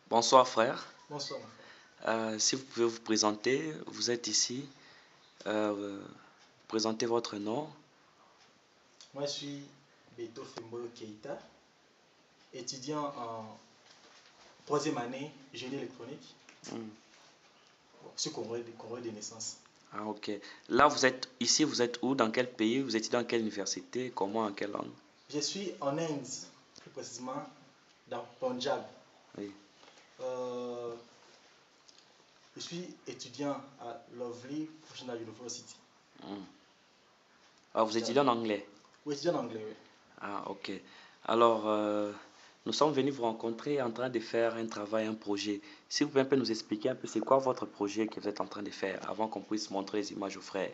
Bonsoir frère. Bonsoir. Si vous pouvez vous présenter, vous êtes ici. Présentez votre nom. Moi, je suis Beto Femboyo Keita, étudiant en troisième année génie électronique. Hmm. Je suis Congolais de naissance. Ah ok. Là vous êtes ici, vous êtes où? Dans quel pays? Vous étudiez dans quelle université? Comment? En quelle langue? Je suis en Inde, plus précisément dans Punjab. Oui. Euh, je suis étudiant à Lovely Professional University. Hmm. Ah, vous étudiez en anglais? Oui, étudiant en anglais, oui. Ah ok. Alors, nous sommes venus vous rencontrer en train de faire un travail, un projet. Si vous pouvez un peu nous expliquer un peu c'est quoi votre projet que vous êtes en train de faire avant qu'on puisse montrer les images aux frères.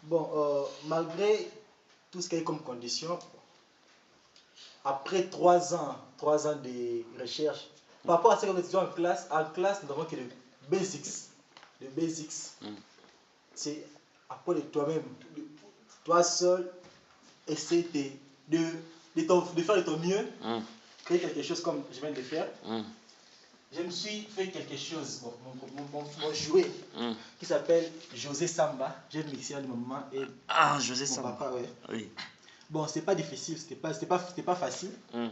Bon, malgré tout ce qu'il y a comme condition, après 3 ans de recherche, par rapport à ce qu'on étudie en classe, nous n'avons que les basics. Les basics, Hmm. c'est apprendre de toi-même, toi seul, essayer de faire de ton mieux, Hmm. créer quelque chose comme je viens de faire. Hmm. Je me suis fait quelque chose, bon, mon jouet, Hmm. qui s'appelle José Samba. J'ai mixé à un moment et Ah, José mon Samba. papa, ouais. Oui. Bon, c'était pas difficile, c'était pas facile. Hmm.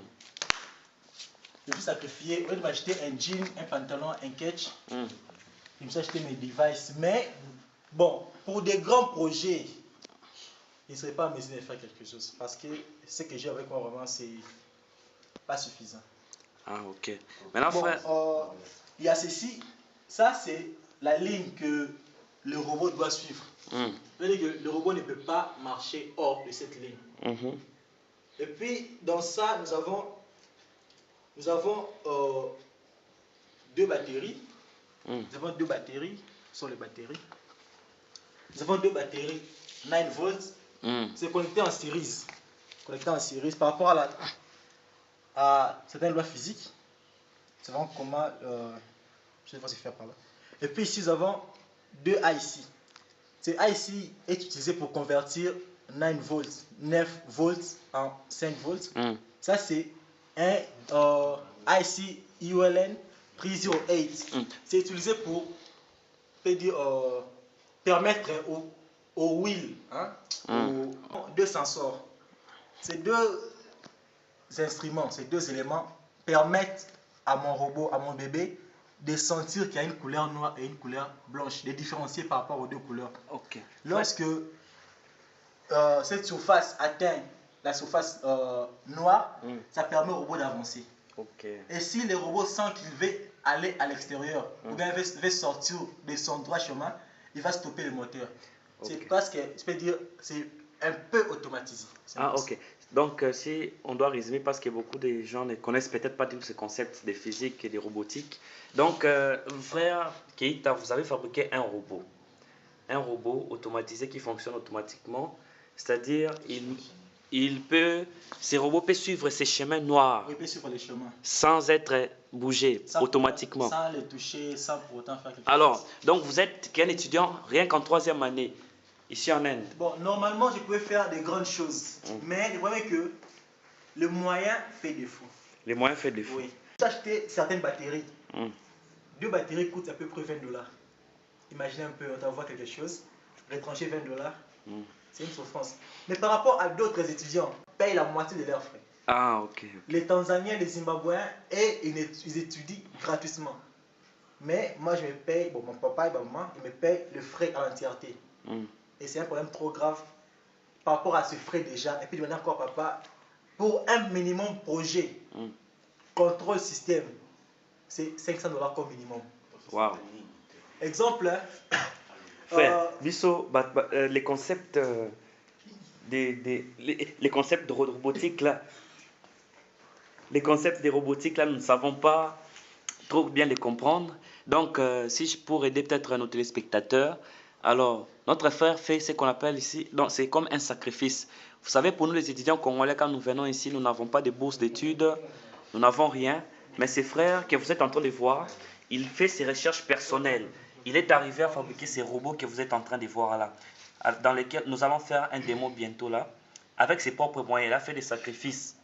Je me suis sacrifié. Au lieu de m'acheter un jean, un pantalon, un catch, Hmm. je me suis acheté mes devices. Mais bon, pour des grands projets, je ne serais pas en mesure de faire quelque chose. Parce que ce que j'ai avec moi, vraiment, c'est pas suffisant. Ah, ok. Maintenant, Bon, frère. il y a ceci. Ça, c'est la ligne que le robot doit suivre. Hmm. C'est-à-dire que le robot ne peut pas marcher hors de cette ligne. Mhm. Et puis, dans ça, nous avons deux batteries. Hmm. Nous avons deux batteries. Ce sont les batteries. Nous avons deux batteries 9 volts. Hmm. C'est connecté en série. Connecté en série par rapport à certaines lois physiques. C'est vraiment comment. Je ne sais pas si faire par là. Et puis ici, nous avons deux IC. Ce IC est utilisé pour convertir 9 volts en 5 volts. Hmm. Ça, c'est un IC ULN 308. Hmm. C'est utilisé pour dire, permettre au wheel, hein, Hmm. aux deux sensors. Ces deux instruments, ces deux éléments permettent à mon robot, à mon bébé, de sentir qu'il y a une couleur noire et une couleur blanche, de différencier par rapport aux deux couleurs. Ok. Lorsque cette surface atteint la surface noire, ça permet au robot d'avancer. Ok. Et si le robot sent qu'il veut aller à l'extérieur, ou bien veut sortir de son droit chemin, il va stopper le moteur. C'est parce que, je peux dire, c'est un peu automatisé. Ah, ok. Donc, si on doit résumer, parce que beaucoup de gens ne connaissent peut-être pas tous ces concepts de physique et de robotique. Donc, frère Keita, vous avez fabriqué un robot. Un robot automatisé qui fonctionne automatiquement. C'est-à-dire, ces robots peuvent suivre ces chemins noirs. Oui, il peut suivre les chemins. Sans être bougé automatiquement. Sans les toucher, sans pour autant faire quelque chose. Alors, donc vous êtes qu'un étudiant rien qu'en troisième année, ici en Inde. Bon, normalement, je pouvais faire des grandes choses. Mais le problème est que le moyen fait défaut. Les moyens fait défaut. Oui. J'ai acheté certaines batteries. Mm. Deux batteries coûtent à peu près 20 $. Imaginez un peu, on t'envoie quelque chose, retrancher 20 $. C'est une souffrance. Mais par rapport à d'autres étudiants, ils payent la moitié de leurs frais. Ah, ok. Les Tanzaniens, les Zimbabwéens, et ils étudient gratuitement. Mais moi, je me paye, bon, mon papa et ma maman, ils me payent le frais à l'entièreté. Et c'est un problème trop grave par rapport à ce frais déjà. Et puis, demander encore papa, pour un minimum projet, contrôle système, c'est 500 $ comme minimum. Wow. Exemple, Frère, Bisso, les concepts les concepts de robotique là, nous ne savons pas trop bien les comprendre. Donc, si je pourrais aider peut-être nos téléspectateurs, alors notre frère fait ce qu'on appelle ici, donc c'est comme un sacrifice. Vous savez, pour nous les étudiants congolais, quand nous venons ici, nous n'avons pas de bourse d'études, nous n'avons rien. Mais ces frères que vous êtes en train de voir, il fait ses recherches personnelles. Il est arrivé à fabriquer ces robots que vous êtes en train de voir là, dans lesquels nous allons faire un démo bientôt là. Avec ses propres moyens, il a fait des sacrifices.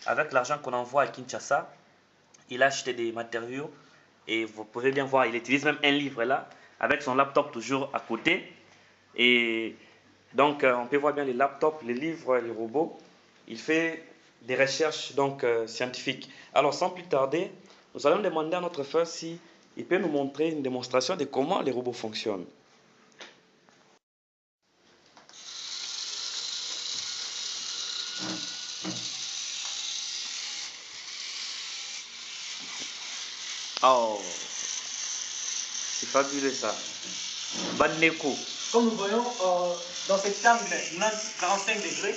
Avec l'argent qu'on envoie à Kinshasa, Il a acheté des matériaux et vous pouvez bien voir, il utilise même un livre là, avec son laptop toujours à côté. Et donc, on peut voir bien les laptops, les livres, les robots. Il fait des recherches donc scientifiques. Alors, sans plus tarder, nous allons demander à notre frère si il peut nous montrer une démonstration de comment les robots fonctionnent. Oh, c'est fabuleux ça. Baneko. Comme nous voyons, dans cet angle, il y a 45 degrés.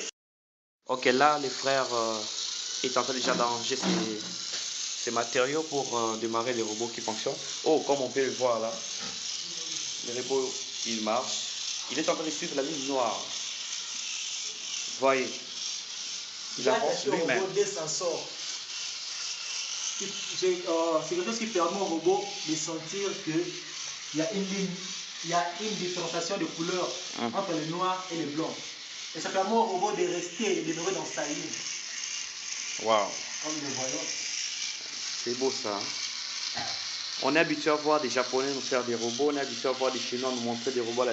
Ok, là, les frères est en train déjà d'arranger ces matériaux pour démarrer les robots qui fonctionnent. Oh, comme on peut le voir là, le robot, il marche. Il est en train de suivre la ligne noire. Voyez, il avance lui-même. Des sensors. C'est quelque chose qui permet au robot de sentir qu'il y a une ligne, il y a une différenciation de couleur entre le noir et le blanc. Et ça permet au robot de rester et de demeurer dans sa ligne. Waouh. Comme nous le voyons. C'est beau ça. On est habitué à voir des Japonais nous faire des robots, on est habitué à voir des Chinois nous montrer des robots à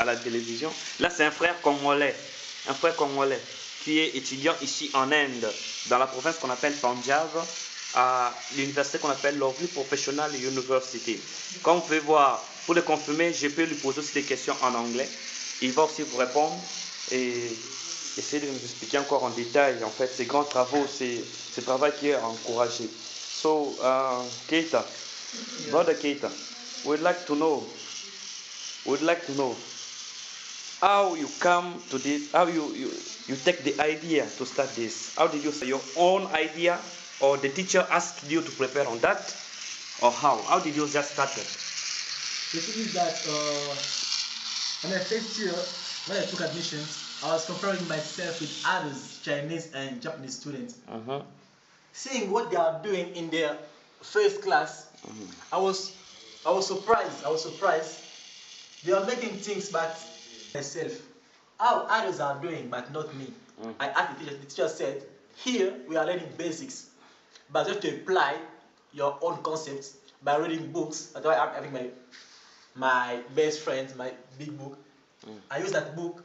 la télévision. Là, c'est un frère congolais qui est étudiant ici en Inde, dans la province qu'on appelle Punjab, à l'université qu'on appelle Lovely Professional University. Comme vous pouvez voir, pour le confirmer, je peux lui poser aussi des questions en anglais. Il va aussi vous répondre et essayer de nous expliquer encore en détail en fait ces grands travaux, ce travail qui est encouragé. So, Keita, brother Keita, we'd like to know how you come to this, how you take the idea to start this. How did you say your own idea, or the teacher asked you to prepare on that, or how? How did you just start it? The thing is that in my first year, when I took admissions, I was comparing myself with others, Chinese and Japanese students. Seeing what they are doing in their first class, I was surprised. They are making things but myself. How others are doing but not me. I asked the teacher said, here we are learning basics, but you have to apply your own concepts by reading books. That's why I'm having my best friend, my big book. I use that book.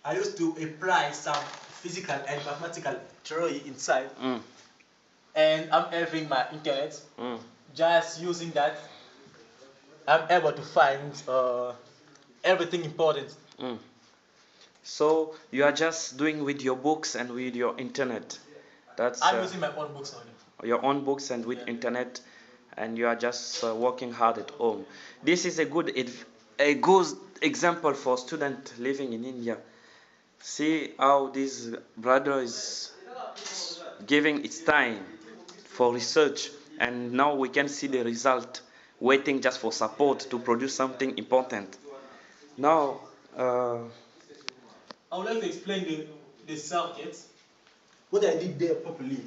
I used to apply some physical and mathematical theory inside. And I'm having my internet. Just using that, I'm able to find everything important. So you are just doing with your books and with your internet. I'm using my own books only. Your own books and with internet, and you are just working hard at home. This is a good example for student living in India. See how this brother is giving its time for research, and now we can see the result, waiting just for support to produce something important. Now, I would like to explain the circuit, what I did there properly.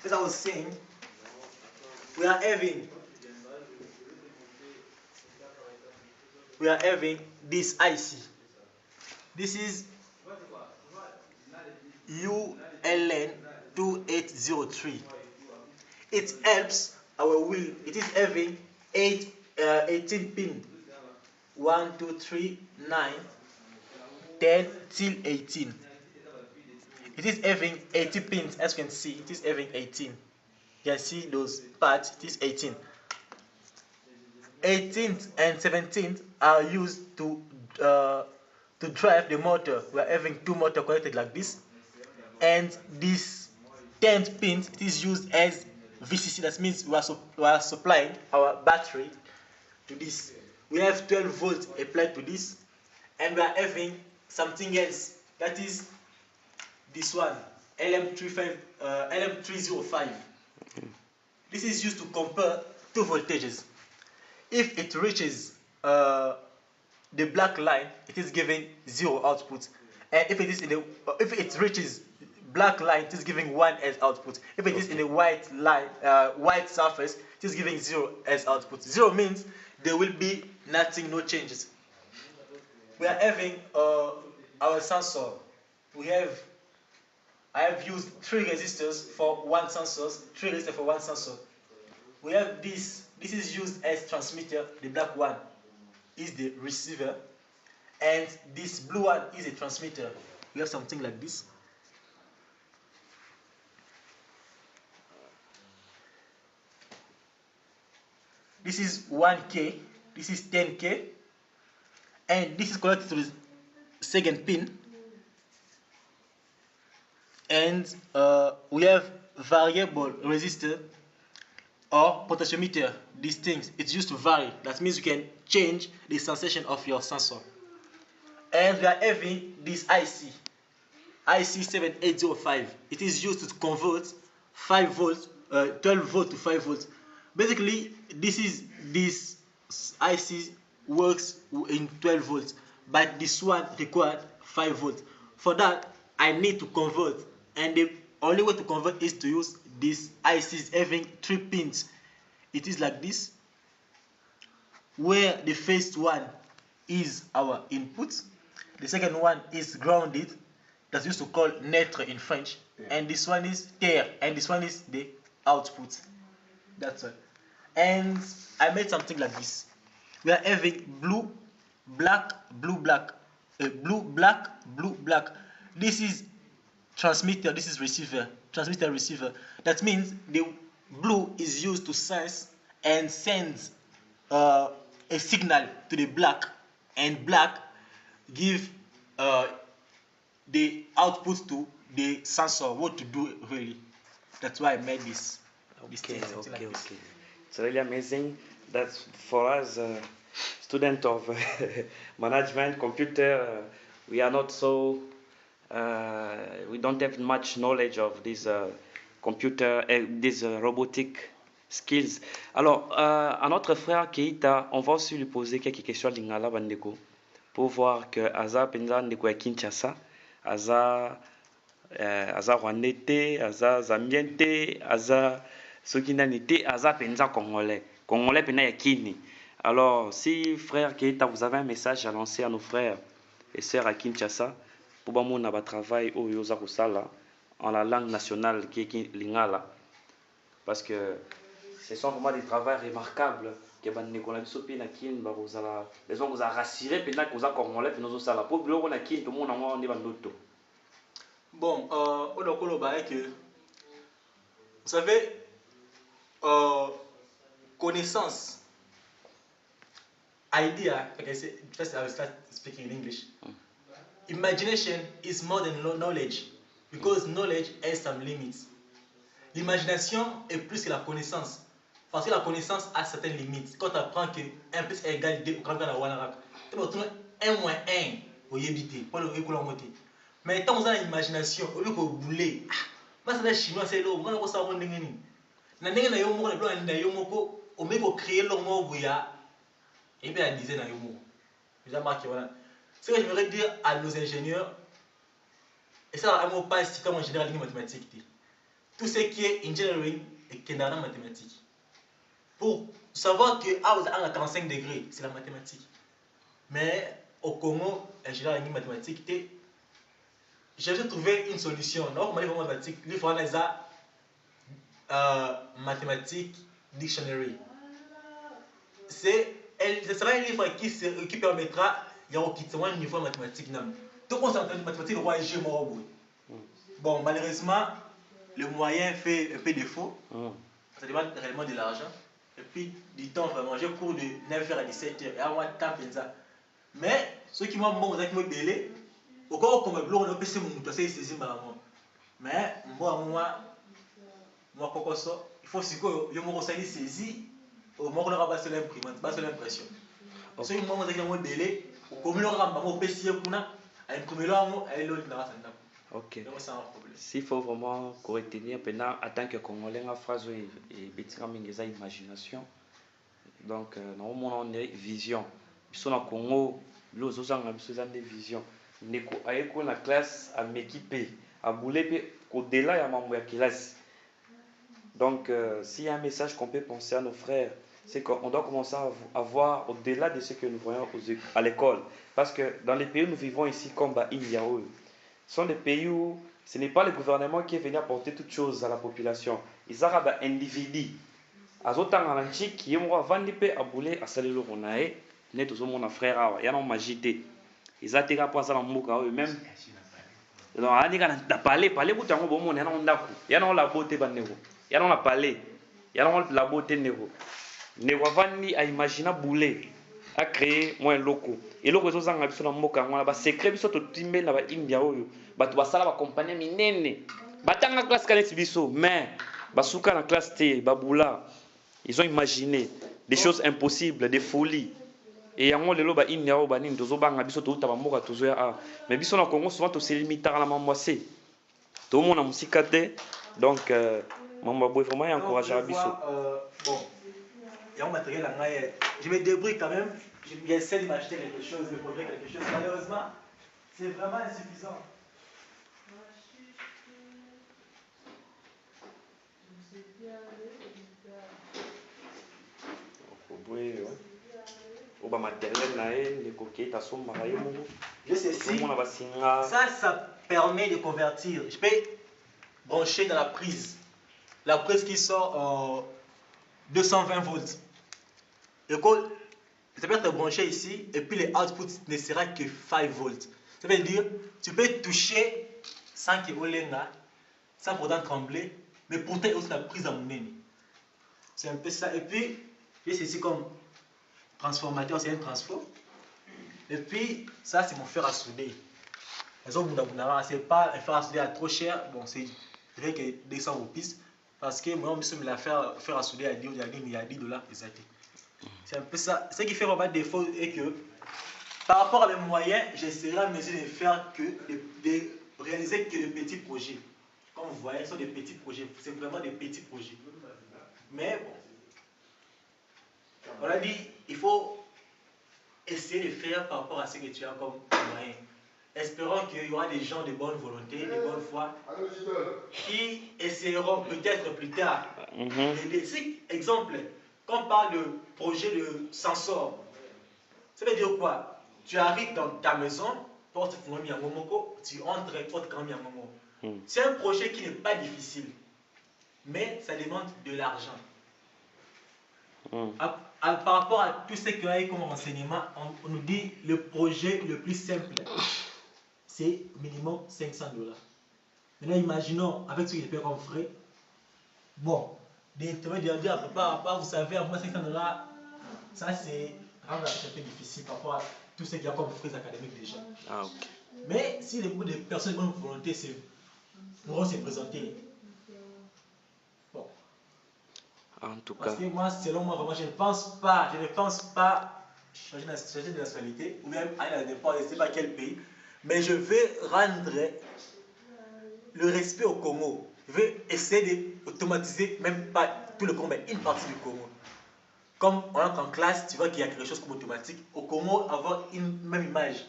As I was saying, we are having this IC. This is ULN 2803. It helps our wheel. It is having 18 pin. 1, 2, 3, 9, 10 till 18. It is having 80 pins, as you can see. It is having 18. You can see those parts. It is 18. 18th and 17th are used to drive the motor. We are having two motors connected like this, and this 10th pin, it is used as VCC. That means we are supplying our battery to this. We have 12 volts applied to this, and we are having something else, that is this one, LM305. This is used to compare two voltages. If it reaches the black line, it is giving 0 output, and if it reaches black line, it is giving 1 as output. If it is in a white line, white surface, it is giving 0 as output. 0 means there will be nothing, no changes. We are having our sensor. We have I have used 3 resistors for 1 sensor, 3 resistors for 1 sensor. We have this is used as transmitter, the black one is the receiver, and this blue one is a transmitter. We have something like this. This is 1K, this is 10K, and this is connected to the second pin. And we have variable resistor or potentiometer. These things, it's used to vary. That means you can change the sensation of your sensor. And we are having this IC7805. It is used to convert 5 volts, 12 volts to 5 volts. Basically, this IC works in 12 volts, but this one required 5 volts. For that, I need to convert, and the only way to convert is to use this ICs having 3 pins. It is like this, where the first one is our input, the second one is grounded, that's used to call neutre in French, and this one is terre, and this one is the output. That's all. And I made something like this. We are having blue, black, blue, black, blue, black, blue, black. This is transmitter, this is receiver, transmitter, receiver. That means the blue is used to sense and send a signal to the black, and black give the output to the sensor what to do really. That's why I made this. Okay. It's really amazing. That's for us, student of management, computer, we are not so, we don't have much knowledge of this computer, these robotic skills. Alors, à notre frère Keita, on va aussi lui poser quelques questions à Lingala Bandeko pour voir que Aza Penza Ndeko ya Kinshasa, Aza Rwandais te, Aza Zambien te, Aza Sokinani te, Aza Penza Congolais. Congolais Pena Yakini. Alors, si frère Keita, vous avez un message à lancer à nos frères et sœurs à Kinshasa, pour que nous travail au Yosa Kusala en la langue nationale qui est Lingala, parce que ce sont vraiment des travaux remarquables que les gens vous a rassuré pendant que vous avez congolais puis nous ça la pour bureau na kin tout le monde en est bandoto. Bon, que vous savez, connaissance, idea, okay, first I will start speaking in English. Imagination is more than knowledge, because knowledge has some limits. L'imagination est plus que la connaissance, parce que la connaissance a certaines limites. Quand tu apprends que 1 plus 1 égale 2, quand tu as 1 moins 1, vous évitez, pas le école en moitié. Mais tant que vous avez l'imagination, au lieu que vous voulez, c'est les Chinois, c'est l'eau, vous avez ça en dingeni. Na ndenge na yo moko na blanc na yo moko, au mieux que créer l'homme au ya, et bien à dizaine na yo moko. Vous avez marqué voilà. Ce que je voudrais dire à nos ingénieurs, et ça à mon pas si comme en général mathématique. Tout ce qui est engineering et qui est dans la mathématique. Pour savoir que à 45 degrés, c'est la mathématique. Mais au Congo, en général, en mathématique, j'ai trouvé une solution. Donc, en mathématique, il faut analyser mathématique dictionary. Ce sera un livre qui permettra de quitter un niveau de mathématique. Tout le monde s'entend de mathématique, le roi est mort. Bon, malheureusement, le moyen fait un peu défaut. Ça demande réellement de l'argent. Et puis, du temps vraiment. J'ai cours de 9h à 17h. Et à moi, temps ça. Mais, ceux qui m'ont dit que je suis belé, au cas où je suis PC, je suis saisi par moi. Mais, moi, il faut que je me saisi. Au moment où je vais passer l'imprimante, pas l'impression. Ceux qui m'ont dit que je suis belé, au cas où je vais PC, je vais imprimer l'homme et l'autre dans la salle. Ok. S'il faut vraiment retenir, en tant que Congolais, la phrase est imagination. Donc, normalement, on a vision. Ils sont au Congo, nous avons des visions. Nous avons la classe à m'équiper, à bouler, au-delà, il y a ma classe. Donc, s'il y a un message qu'on peut penser à nos frères, c'est qu'on doit commencer à voir au-delà de ce que nous voyons à l'école. Parce que dans les pays où nous vivons ici, comme Indiaoul, ce sont des pays où Ce n'est pas le gouvernement qui est venu apporter toutes choses à la population. Ils ont un individu. Azotanga na nchiki yemo avandi pe abule asalelo konae ne tozomona frère awa yana magité. Ils ont teka pour ça na mboka oyo même. Donc anika na parler butango bomona yana ndako. Yana la beauté baneko. Yana na parler. Yana la beauté neko. Ne wavandi a imaginer boule a créer moins locaux. Et loko ezozanga biso na mboka ngwana ba secret biso to timbe na ba India oyo. Bato basala ba compagnie minene. Batanga classe kaneti biso mais basuka na classe T babula. Ils ont imaginé des choses impossibles, des folies. Et yango lelo ba India oyo ba nini tozobanga biso to utaba mboka tozoya a. Mais biso na Congo souvent to se limitara na mamwase. To mona musika te. Donc mamba boy vraiment encourager biso. Bon. Il y a un matériel en arrière. Je me débrouille quand même. J'essaie de m'acheter quelque chose, de produire quelque chose. Malheureusement, c'est vraiment insuffisant. Je sais si ça permet de convertir. Je peux brancher dans la prise. La prise qui sort 220 volts. Le code, ça peut être branché ici et puis le output ne sera que 5 volts. Ça veut dire tu peux toucher sans que Olenga, sans pourtant trembler, mais pourtant il y a aussi la prise à mon ennemi. C'est un peu ça. Et puis, j'ai ceci comme transformateur, c'est un transfo. Et puis, ça c'est mon fer à souder. C'est pas un fer à souder à trop cher. Bon, c'est vrai que 200 roupies. Parce que moi, je me la faire à souder à 10 $, exactement. C'est un peu ça. Ce qui fait vraiment défaut est que par rapport à mes moyens, j'essaierai à mesure de faire que de réaliser que de petits projets. Comme vous voyez, ce sont des petits projets. C'est vraiment des petits projets. Mais bon, on a dit, il faut essayer de faire par rapport à ce que tu as comme moyen. Espérons qu'il y aura des gens de bonne volonté, de bonne foi, qui essaieront peut-être plus tard d'aider. Si, exemple, quand on parle de projet de sensor, ça veut dire quoi? Tu arrives dans ta maison, porte Momoko, tu entres, porte Momoko. C'est un projet qui n'est pas difficile, mais ça demande de l'argent. Par rapport à tout ce qu'il y a comme renseignement, on nous dit le projet le plus simple, c'est minimum 500 $. Maintenant, imaginons avec ce qu'il fait comme frais. Bon, directement dire, vous savez, à moi 500 $, ça c'est un peu difficile par rapport à tout ce qu'il y a comme frais académiques déjà. Ah, okay. Mais si les beaucoup de personnes de bonne volonté pourront se présenter. Bon. En tout cas. Parce que moi, selon moi, vraiment, je ne pense pas changer de nationalité ou même aller à n'importe je ne sais pas quel pays. Mais je vais rendre le respect au Congo. Je vais essayer d'automatiser, même pas tout le Congo, mais une partie du Congo. Comme on entre en classe, tu vois qu'il y a quelque chose comme automatique. Au Congo, avoir une même image.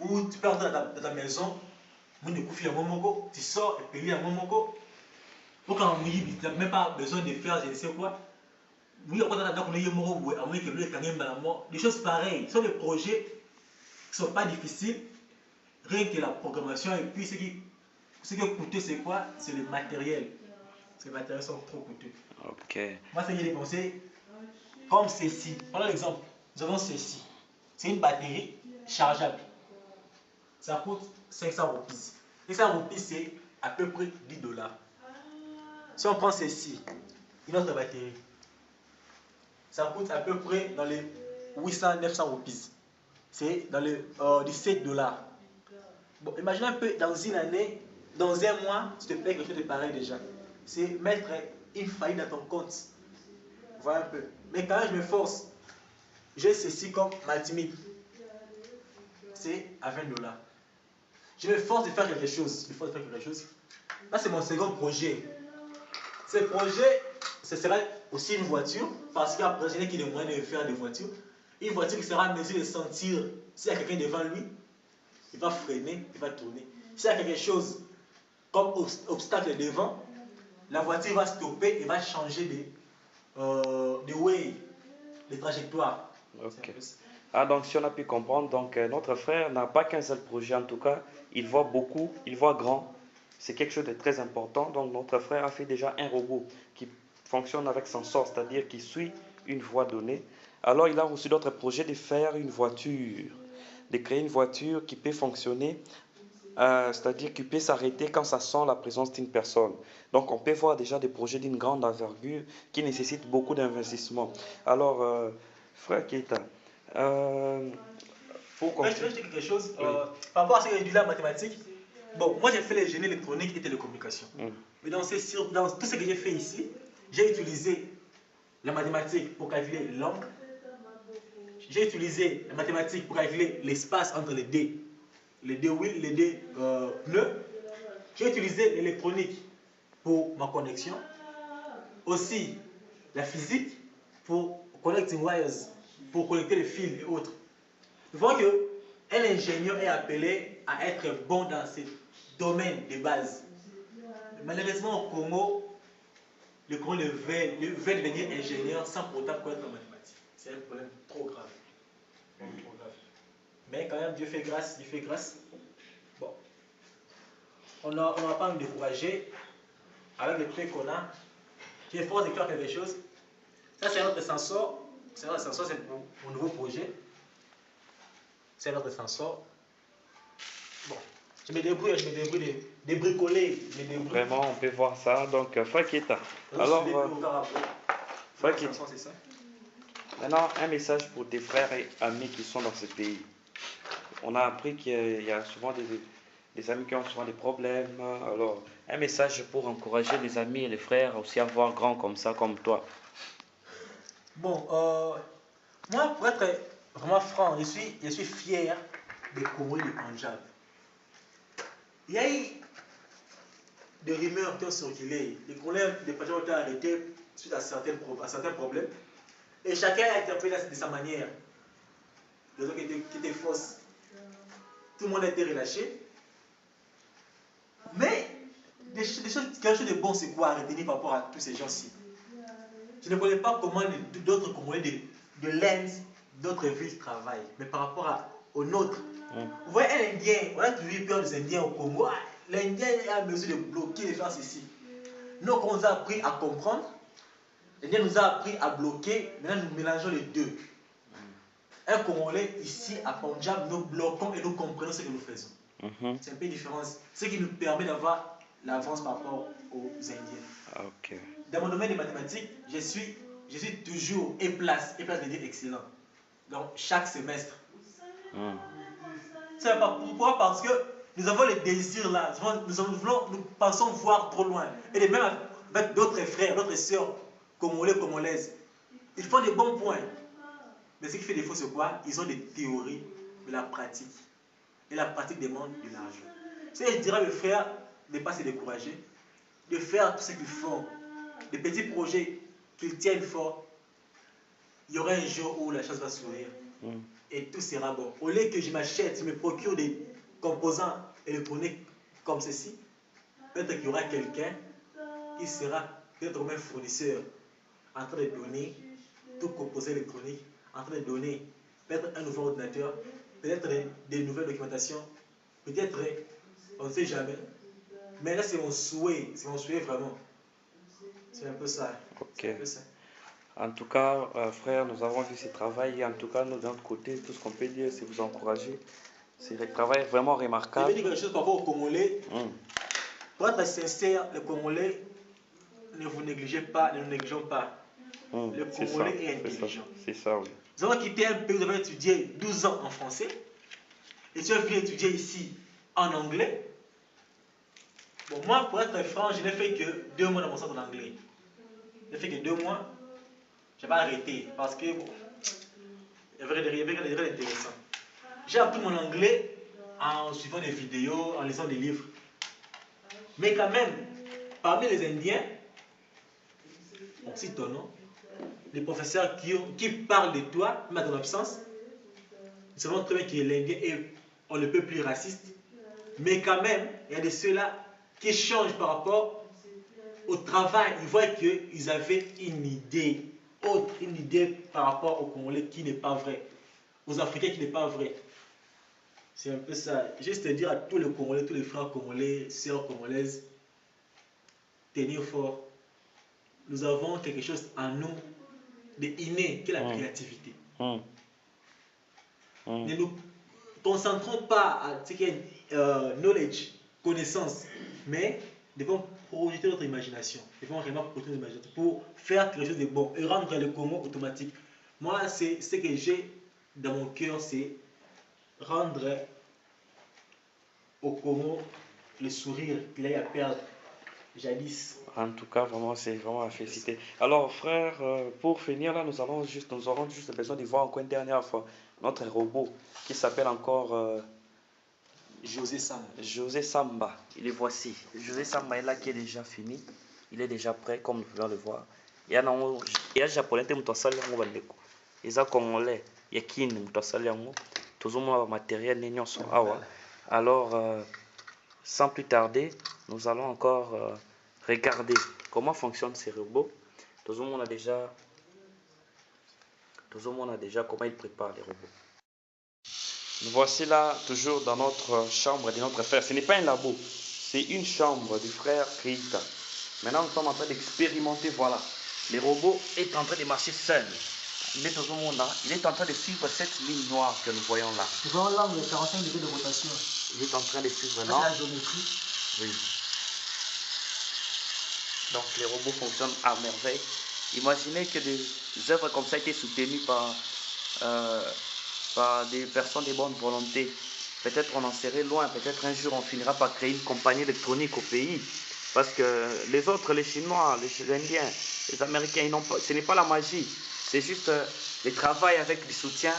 Où tu peux entrer dans ta maison, tu sors et payer à Momoko. Pour quand tu n'as même pas besoin de faire je ne sais quoi. Des choses pareilles. Ce sont des projets qui ne sont pas difficiles. Rien que la programmation et puis ce qui est coûteux, c'est quoi? C'est le matériel. Ces matériels sont trop coûteux. Ok. Moi, ce que j'ai dépensé, comme ceci. Prenons l'exemple. Nous avons ceci. C'est une batterie chargeable. Ça coûte 500 roupies. 500 roupies, c'est à peu près 10 $. Si on prend ceci, une autre batterie, ça coûte à peu près dans les 800-900 roupies. C'est dans les 17 $. Bon, imagine un peu, dans une année, dans un mois, tu te payes quelque chose de pareil déjà. C'est mettre une faillite dans ton compte. Voilà un peu. Mais quand même, je me force. J'ai ceci comme Multimid. C'est à 20 $. Je me force de faire quelque chose. Là, c'est mon second projet. Ce projet, ce sera aussi une voiture. Parce qu'après, je n'ai qu'il y a moyen de faire des voitures. Une voiture qui sera en mesure de sentir s'il y a quelqu'un devant lui. Il va freiner, il va tourner. S'il y a quelque chose comme obstacle devant, la voiture va stopper et va changer de way, de trajectoire. Ok. Ah, donc si on a pu comprendre, donc notre frère n'a pas qu'un seul projet en tout cas, il voit beaucoup, il voit grand. C'est quelque chose de très important. Donc notre frère a fait déjà un robot qui fonctionne avec sensor, c'est-à-dire qui suit une voie donnée. Alors il a reçu d'autres projets de faire une voiture, de créer une voiture qui peut fonctionner, c'est-à-dire qui peut s'arrêter quand ça sent la présence d'une personne. Donc on peut voir déjà des projets d'une grande envergure qui nécessitent beaucoup d'investissement. Alors, frère Keita, euh, pour Ouais, je conclure, vais te dire quelque chose. oui. Par rapport à ce que j'ai dit là en mathématiques, bon, moi j'ai fait les génies électroniques et télécommunications. Mm. Mais dans tout ce que j'ai fait ici, j'ai utilisé la mathématique pour calculer l'angle. J'ai utilisé la mathématique pour calculer l'espace entre les deux wheels, les deux pneus. J'ai utilisé l'électronique pour ma connexion. Aussi la physique pour connecting wires, pour connecter les fils et autres. Nous voyons qu'un ingénieur est appelé à être bon dans ces domaines de base. Malheureusement, au Congo, le Congo veut devenir ingénieur sans pourtant connaître la mathématique. C'est un problème trop grave. Trop grave. Mais quand même, Dieu fait grâce, Dieu fait grâce. Bon, on n'a pas à nous décourager avec le peu qu'on a. J'ai force de faire quelque chose. Ça, c'est notre sensor. C'est notre sensor, c'est mon nouveau projet. C'est notre sensor. Bon, je me débrouille de bricoler. Je me débrouille. Vraiment, on peut voir ça. Donc, frère Keita. Alors, frère Keita, c'est ça. maintenant, un message pour tes frères et amis qui sont dans ce pays. On a appris qu'il y a souvent des amis qui ont souvent des problèmes. Alors, un message pour encourager les amis et les frères aussi à voir grand comme ça, comme toi. Bon, moi, pour être vraiment franc, je suis fier des Congolais du Punjab. Il y a eu des rumeurs qui ont circulé. Les Congolais du Punjab ont été arrêtés suite à certains problèmes. Et chacun a interprété de sa manière. Les autres qui étaient fausses. Tout le monde a été relâché. Mais quelque chose de bon, c'est quoi à retenir par rapport à tous ces gens-ci? Je ne connais pas comment d'autres Congolais de l'Inde, d'autres villes travaillent. Mais par rapport aux nôtres, vous voyez un Indien, on a toujours eu peur des Indiens au Congo. L'Indien a mesure de bloquer les gens ici. Nous, on nous a appris à comprendre. L'Indien nous a appris à bloquer. Maintenant, nous mélangeons les deux. Un Congolais ici à Punjab, nous bloquons et nous comprenons ce que nous faisons. C'est un peu différent. Ce qui nous permet d'avoir l'avance par rapport aux Indiens. Ok. Dans mon domaine des mathématiques, je suis toujours et place veut dire excellent. Donc chaque semestre. C'est pas pourquoi? Parce que nous avons le désir là. Nous pensons voir trop loin. Et même avec d'autres frères, d'autres sœurs, congolais, congolaises. Ils font des bons points. Mais ce qui fait défaut, c'est quoi? Ils ont des théories, mais la pratique. Et la pratique demande de l'argent. Je dirais à mes frères de ne pas se décourager, de faire tout ce qu'ils font, des petits projets qu'ils tiennent fort. Il y aura un jour où la chance va sourire et tout sera bon. Au lieu que je m'achète, je me procure des composants électroniques comme ceci, peut-être qu'il y aura quelqu'un qui sera peut-être comme un fournisseur en train de donner tout composé électronique, en train de donner peut-être un nouveau ordinateur, peut-être des nouvelles documentations, peut-être, on ne sait jamais. Mais là, c'est mon souhait vraiment. C'est un peu ça. Ok. En tout cas, frère, nous avons vu ce travail et en tout cas, nous, de notre côté, tout ce qu'on peut dire, c'est vous encourager. C'est un travail vraiment remarquable. Je vais dire quelque chose par rapport aux Congolais. Pour être sincère, les Congolais, ne vous négligez pas, ne nous négligeons pas. Le Congolais est intelligent. C'est ça, oui. Nous avons quitté un pays où nous avons étudié 12 ans en français. Et tu as venu étudier ici en anglais. Bon, moi, pour être franc, je n'ai fait que 2 mois dans mon centre d'anglais. Je n'ai fait que 2 mois. J'avais arrêté parce que bon, il y avait des règles intéressantes. J'ai appris mon anglais en suivant des vidéos, en lisant des livres. Mais quand même, parmi les Indiens, bon, c'est étonnant, les professeurs qui parlent de toi, même à ton absence, nous savons très bien que l'Indien est on ne peut plus raciste. Mais quand même, il y a de ceux-là qui changent par rapport au travail. Ils voient qu'ils avaient une idée autre, une idée par rapport aux Congolais qui n'est pas vraie, aux Africains qui n'est pas vraie. C'est un peu ça. Juste dire à tous les Congolais, tous les frères congolais, sœurs congolaises, tenir fort. Nous avons quelque chose en nous de inné, qui est la créativité. Ne nous concentrons pas à ce qui est knowledge, connaissance, mais devons projeter notre imagination. Devons vraiment projeter notre imagination pour faire quelque chose de bon et rendre le Congo automatique. Moi, c'est ce que j'ai dans mon cœur, c'est rendre au Congo le sourire qu'il a eu à perdre jadis. En tout cas, vraiment, c'est vraiment à féliciter. Alors, frère, pour finir, là, nous aurons juste besoin de voir encore une dernière fois notre robot qui s'appelle encore José Samba. José Samba. Il est voici. José Samba est là qui est déjà fini. Il est déjà prêt, comme nous pouvons le voir. Il y a japonais qui sont en bandeko. Il y a congolais, il y a qui sont en tout le matériel n'est awa. Alors, sans plus tarder, nous allons encore regarder comment fonctionnent ces robots. Tout le monde a déjà comment ils préparent les robots. Nous voici là, toujours dans notre chambre de notre frère. Ce n'est pas un labo, c'est une chambre du frère Keita. Maintenant, nous sommes en train d'expérimenter, voilà. Le robot est en train de marcher seul. Il est en train de suivre cette ligne noire que nous voyons là. Nous voyons là où il y a 45 degrés de rotation. Il est en train de suivre là. C'est la géométrie. Oui. Donc les robots fonctionnent à merveille. Imaginez que des œuvres comme ça étaient soutenues par des personnes de bonne volonté. Peut-être on en serait loin, peut-être un jour on finira par créer une compagnie électronique au pays. Parce que les autres, les Chinois, les Indiens, les Américains, ce n'est pas la magie. C'est juste le travail avec du soutien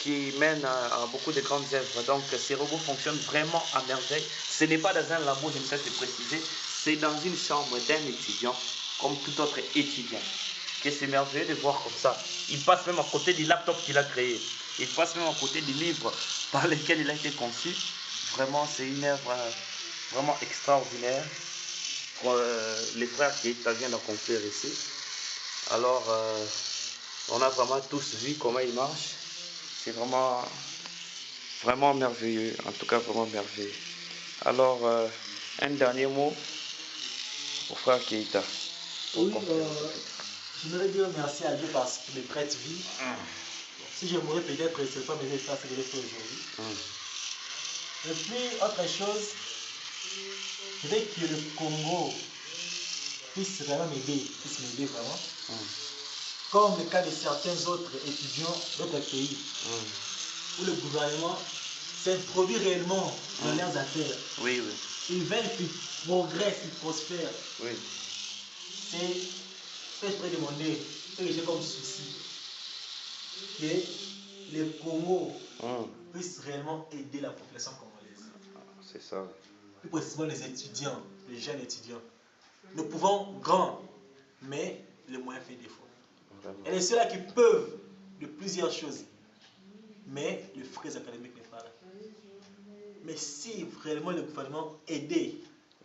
qui mène à beaucoup de grandes œuvres. Donc ces robots fonctionnent vraiment à merveille. Ce n'est pas dans un labo, je me cesse de préciser, c'est dans une chambre d'un étudiant, comme tout autre étudiant. Que c'est merveilleux de voir comme ça. Il passe même à côté du laptop qu'il a créé. Il passe même à côté du livre par lequel il a été conçu. Vraiment, c'est une œuvre vraiment extraordinaire. Les frères qui viennent d'accomplir ici. Alors, on a vraiment tous vu comment il marche. C'est vraiment, vraiment merveilleux. En tout cas, vraiment merveilleux. Alors, un dernier mot au frère Keita. Oui, j'aimerais dire merci à Dieu parce qu'il me prête vie. Si je mourrais peut-être, ce n'est pas mes efforts que je l'ai fait aujourd'hui. Et puis, autre chose, je veux que le Congo puisse vraiment m'aider, vraiment. Comme le cas de certains autres étudiants d'autres pays, où le gouvernement s'introduit réellement dans leurs affaires. Oui, oui. Ils veulent qu'ils progressent, qu'ils prospèrent. Oui. C'est ce que je pourrais demander, ce que j'ai comme souci, que le Congo puisse réellement aider la population congolaise. C'est ça. Plus précisément les étudiants, les jeunes étudiants. Nous pouvons grand, mais les moyens fait défaut. Vraiment. Et les ceux-là qui peuvent de plusieurs choses, mais le frais académique n'est pas là. Mais si vraiment le gouvernement aidait,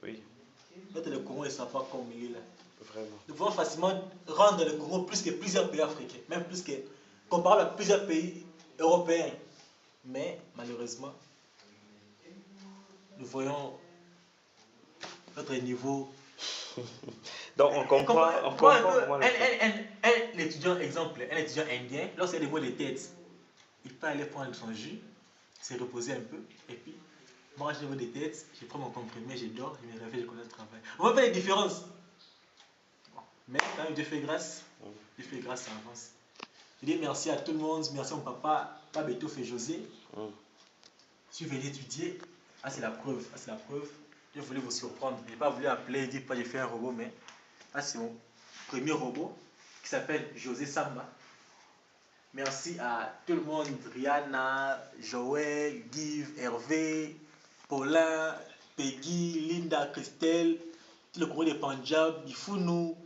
peut-être le Congo ne sera pas comme il est là. Vraiment. Nous pouvons facilement rendre le Congo plus que plusieurs pays africains, même plus que comparable à plusieurs pays européens. Mais malheureusement, nous voyons notre niveau. Donc on comprend. Un étudiant, exemple, un étudiant indien, lorsqu'il a des maux de tête, il peut aller prendre son jus, se reposer un peu, et puis, moi j'ai des maux de tête, je prends mon comprimé, je dors, je me réveille, je commence le travail. On voit pas les différences. Mais quand même, Dieu fait grâce. Dieu fait grâce, ça avance. Je dis merci à tout le monde, merci à mon papa, Babetouf et José. Si vous venez étudier, c'est la preuve, c'est la preuve. Je voulais vous surprendre. Je n'ai pas voulu appeler et dire que j'ai fait un robot, mais c'est mon premier robot qui s'appelle José Samba. Merci à tout le monde, Rihanna, Joël, Guy, Hervé, Paulin, Peggy, Linda, Christelle, tout le Congo de Punjab, Bifounou,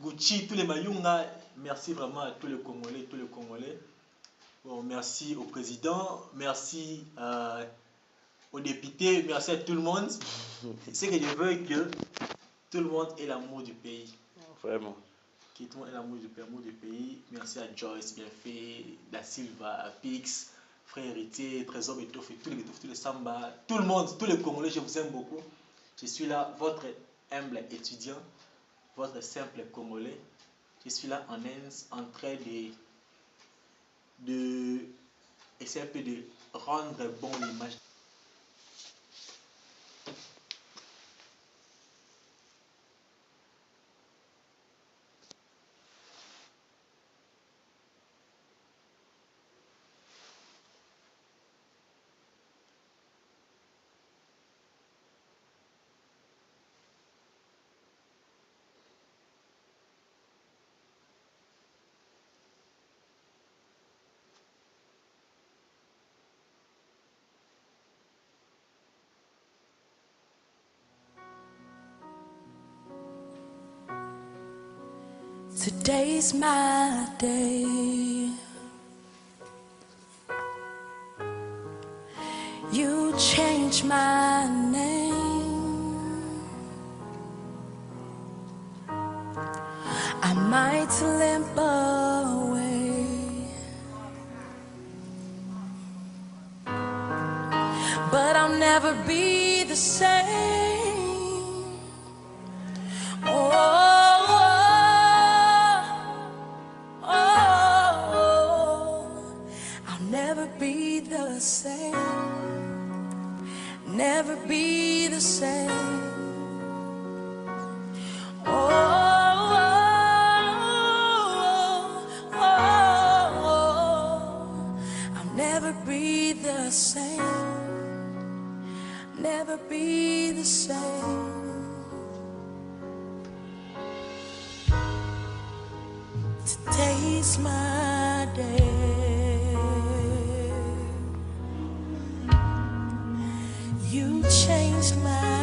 Gucci, tous les Mayunga. Merci vraiment à tous les Congolais, Bon, merci au président, merci aux députés, merci à tout le monde. C'est que je veux que tout le monde ait l'amour du pays. Vraiment. Que tout le monde ait l'amour du pays. Merci à Joyce, Bienfait, Da Silva, Pix, frère héritier, Trésor Bétoff, tous les Samba, tout le monde, tous les Congolais, je vous aime beaucoup. Je suis là, votre humble étudiant, votre simple Congolais. Je suis là en train de essayer un peu de rendre bon l'image. Today's my day. You changed my name. I might limp away, but I'll never be the same. Never be the same. I'll never be the same. Never be the same. Today's my day. You changed my